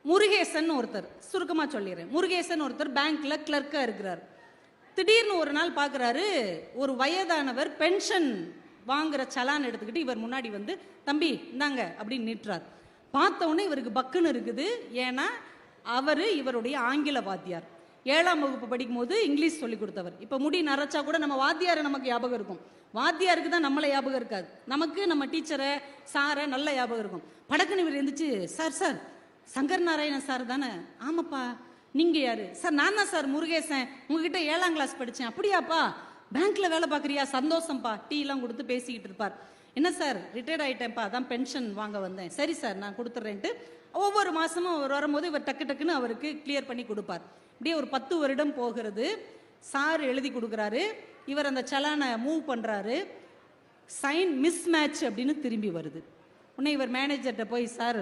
முருகேசன் ஒருத்தர், சுருக்கமா சொல்லிடுறேன். முருகேசன் ஒருத்தர் பேங்க்ல கிளர்க்கா இருக்கிறார். திடீர்னு ஒரு நாள் பார்க்குறாரு, ஒரு வயதானவர் பென்ஷன் வாங்குற சலான் எடுத்துக்கிட்டு இவர் முன்னாடி வந்து, தம்பி இந்தாங்க அப்படின்னு நீட்டுறார். பார்த்த உடனே இவருக்கு பக்குன்னு இருக்குது. ஏன்னா இவருடைய ஆங்கில வாத்தியார். 7ஆம் வகுப்பு படிக்கும் போது இங்கிலீஷ் சொல்லி கொடுத்தவர். இப்போ முடி நரைச்சா கூட நம்ம வாத்தியாரை நமக்கு ஞாபகம் இருக்கும். வாத்தியாருக்கு தான் நம்மளை ஞாபகம் இருக்காது. நமக்கு நம்ம டீச்சரை சாரை நல்ல ஞாபகம் இருக்கும். படக்குன்னு இவர் இருந்துச்சு, sir sir Shankar Narayanan sir தானே? ஆமாப்பா. நீங்க யாரு? சார் நான் தான் சார் முருகேசன், உங்ககிட்ட 7ஆம் கிளாஸ் படித்தேன். அப்படியாப்பா, பேங்க்ல வேலை பார்க்குறியா? சந்தோஷம்ப்பா. டீ எல்லாம் கொடுத்து பேசிக்கிட்டு இருப்பார். என்ன சார், ரிட்டையர்ட் ஆகிட்டேன்ப்பா, அதான் பென்ஷன் வாங்க வந்தேன். சரி சார் நான் கொடுத்துட்றேன்ட்டு ஒவ்வொரு மாதமும் அவர் வரும்போது இவர் டக்கு டக்குன்னு அவருக்கு கிளியர் பண்ணி கொடுப்பார். இப்படியே ஒரு 10 வருடம் போகிறது. சார் எழுதி கொடுக்குறாரு. இவர் அந்த சலானை மூவ் பண்ணுறாரு. சைன் மிஸ் மேட்ச் அப்படின்னு திரும்பி வருது. உடனே இவர் மேனேஜர்கிட்ட போய், சார்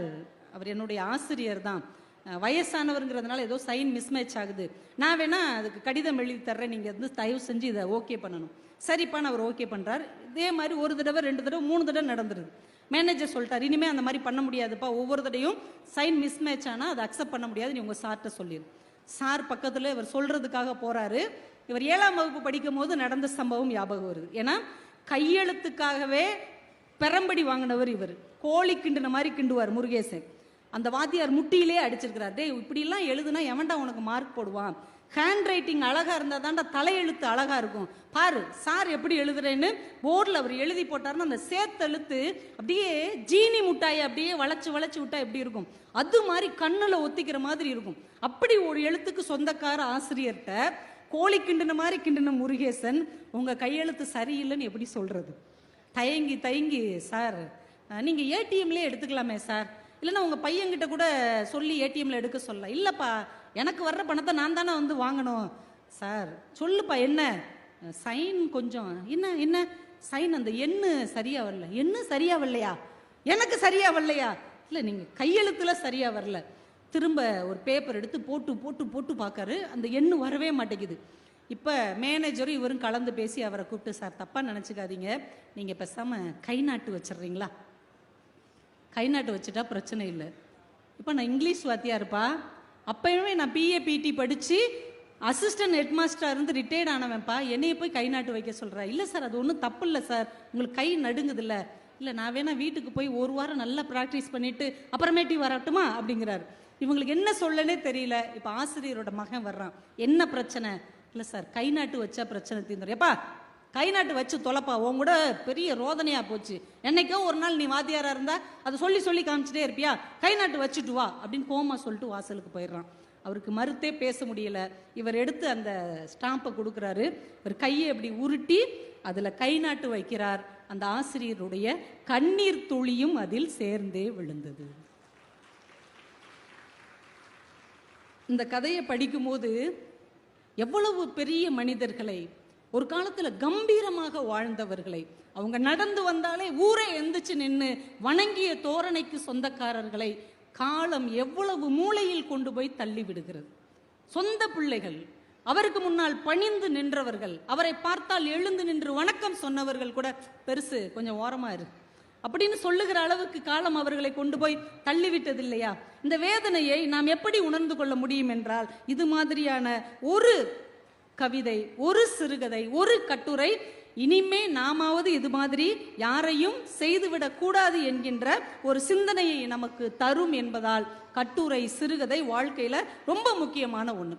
அவர் என்னுடைய ஆசிரியர் தான், வயசானவருங்கிறதுனால ஏதோ சைன் மிஸ் மேட்ச் ஆகுது, நான் வேணா அதுக்கு கடிதம் எழுதி தர்றேன், நீங்கள் வந்து தயவு செஞ்சு இதை ஓகே பண்ணணும். சரிப்பான்னு அவர் ஓகே பண்ணுறார். இதே மாதிரி ஒரு தடவை 2 தடவை 3 தடவை நடந்துருது. மேனேஜர் சொல்லிட்டார், இனிமேல் அந்த மாதிரி பண்ண முடியாதுப்பா, ஒவ்வொரு தடையும் சைன் மிஸ் மேட்ச் ஆனால் அதை அக்செப்ட் பண்ண முடியாது, நீ உங்கள் சார்கிட்ட சொல்லிடு. சார் பக்கத்தில் இவர் சொல்கிறதுக்காக போகிறாரு. இவர் 7ஆம் வகுப்பு படிக்கும் போது நடந்த சம்பவம் ஞாபகம் வருது. ஏன்னா கையெழுத்துக்காகவே பெரம்படி வாங்கினவர் இவர். கோழி கிண்டுன மாதிரி கிண்டுவார் முருகேசன். அந்த வாத்தியார் முட்டியிலே அடிச்சிருக்கிறார். டே இப்படிலாம் எழுதுனா எவன்டா உனக்கு மார்க் போடுவான்? ஹேண்ட் ரைட்டிங் அழகா இருந்தா தான்டா தலையெழுத்து அழகா இருக்கும். பாரு சார் எப்படி எழுதுறேன்னு போர்டில் அவர் எழுதி போட்டாருன்னா அந்த சேர்த்தெழுத்து அப்படியே ஜீனி முட்டாயை அப்படியே வளைச்சு வளைச்சு விட்டா எப்படி இருக்கும், அது மாதிரி கண்ணுல ஒத்திக்கிற மாதிரி இருக்கும். அப்படி ஒரு எழுத்துக்கு சொந்தக்கார ஆசிரியர்கிட்ட கோழி கிண்டுன மாதிரி கிண்டுன முருகேசன் உங்க கையெழுத்து சரியில்லைன்னு எப்படி சொல்றது? தயங்கி தயங்கி, சார் நீங்க ஏடிஎம்லேயே எடுத்துக்கலாமே சார், இல்லைன்னா உங்க பையன்கிட்ட கூட சொல்லி ஏடிஎம்ல எடுக்க சொல்ல. இல்லப்பா, எனக்கு வர்ற பணத்தை நான் தானே வந்து வாங்கணும். சார் சொல்லுப்பா, என்ன சைன் கொஞ்சம் என்ன என்ன சைன், அந்த எண்ணு சரியா வரல. எண்ணு சரியா வரலையா? எனக்கு சரியா வரலையா? இல்லை நீங்க கையெழுத்துல சரியா வரல. திரும்ப ஒரு பேப்பர் எடுத்து போட்டு போட்டு போட்டு பார்க்காரு, அந்த எண்ணு வரவே மாட்டேங்குது. இப்போ மேனேஜரும் இவரும் கலந்து பேசி அவரை கூப்பிட்டு, சார் தப்பாக நினச்சிக்காதீங்க, நீங்கள் பேசாமல் கை நாட்டு வச்சிடுறீங்களா? கை நாட்டு வச்சுட்டா பிரச்சனை இல்லை. இப்போ நான் இங்கிலீஷ் வாத்தியா இருப்பா, அப்பயுமே நான் பிஏ பிடி படித்து அசிஸ்டன்ட் ஹெட் மாஸ்டராக இருந்து ரிட்டையர்ட் ஆனவன்ப்பா, என்னைய போய் கை நாட்டு வைக்க சொல்கிறா? இல்லை சார் அது ஒன்றும் தப்பு இல்லை சார், உங்களுக்கு கை நடுங்குது இல்லை? இல்லை நான் வேணா வீட்டுக்கு போய் 1 வாரம் நல்லா ப்ராக்டிஸ் பண்ணிவிட்டு அப்புறமேட்டி வரட்டுமா அப்படிங்கிறாரு. இவங்களுக்கு என்ன சொல்லனே தெரியல. இப்போ ஆசிரியரோட மகன் வர்றான், என்ன பிரச்சனை? இல்லை சார் கை நாட்டு வச்சா பிரச்சனை தீர்ந்துடும். எப்பா கை நாட்டு வச்சு தொலைப்பா, உன் கூட பெரிய ரோதனையா போச்சு, என்னைக்கோ ஒரு நாள் நீ வாத்தியாரா இருந்தா அதை சொல்லி சொல்லி காமிச்சிட்டே இருப்பியா, கை நாட்டு வச்சுட்டு வா அப்படின்னு கோமா சொல்லிட்டு வாசலுக்கு போயிடுறான். அவருக்கு மறுத்தே பேச முடியல. இவர் எடுத்து அந்த ஸ்டாம்பை கொடுக்குறாரு. இவர் கையை அப்படி உருட்டி அதில் கை நாட்டு வைக்கிறார். அந்த ஆசிரியருடைய கண்ணீர் துளியும் அதில் சேர்ந்தே விழுந்தது. இந்த கதையை படிக்கும்போது எவ்வளவு பெரிய மனிதர்களை, ஒரு காலத்துல கம்பீரமாக வாழ்ந்தவர்களை, அவங்க நடந்து வந்தாலே ஊரே எந்திரிச்சு நின்று வணங்கிய தோரணைக்கு சொந்தக்காரர்களை காலம் எவ்வளவு மூளையில் கொண்டு போய் தள்ளி விடுகிறது. சொந்த பிள்ளைகள், அவருக்கு முன்னால் பணிந்து நின்றவர்கள், அவரை பார்த்தால் எழுந்து நின்று வணக்கம் சொன்னவர்கள் கூட பெருசு கொஞ்சம் ஓரமா இரு அப்படின்னு சொல்லுகிற அளவுக்கு காலம் அவர்களை கொண்டு போய் தள்ளிவிட்டது இல்லையா? இந்த வேதனையை நாம் எப்படி உணர்ந்து கொள்ள முடியும் என்றால், இது மாதிரியான ஒரு கவிதை, ஒரு சிறுகதை, ஒரு கட்டுரை இனிமே நாமாவது இது மாதிரி யாரையும் செய்துவிடக் கூடாது என்கின்ற ஒரு சிந்தனையை நமக்கு தரும் என்பதால் கட்டுரை, சிறுகதை வாழ்க்கையில ரொம்ப முக்கியமான ஒன்று.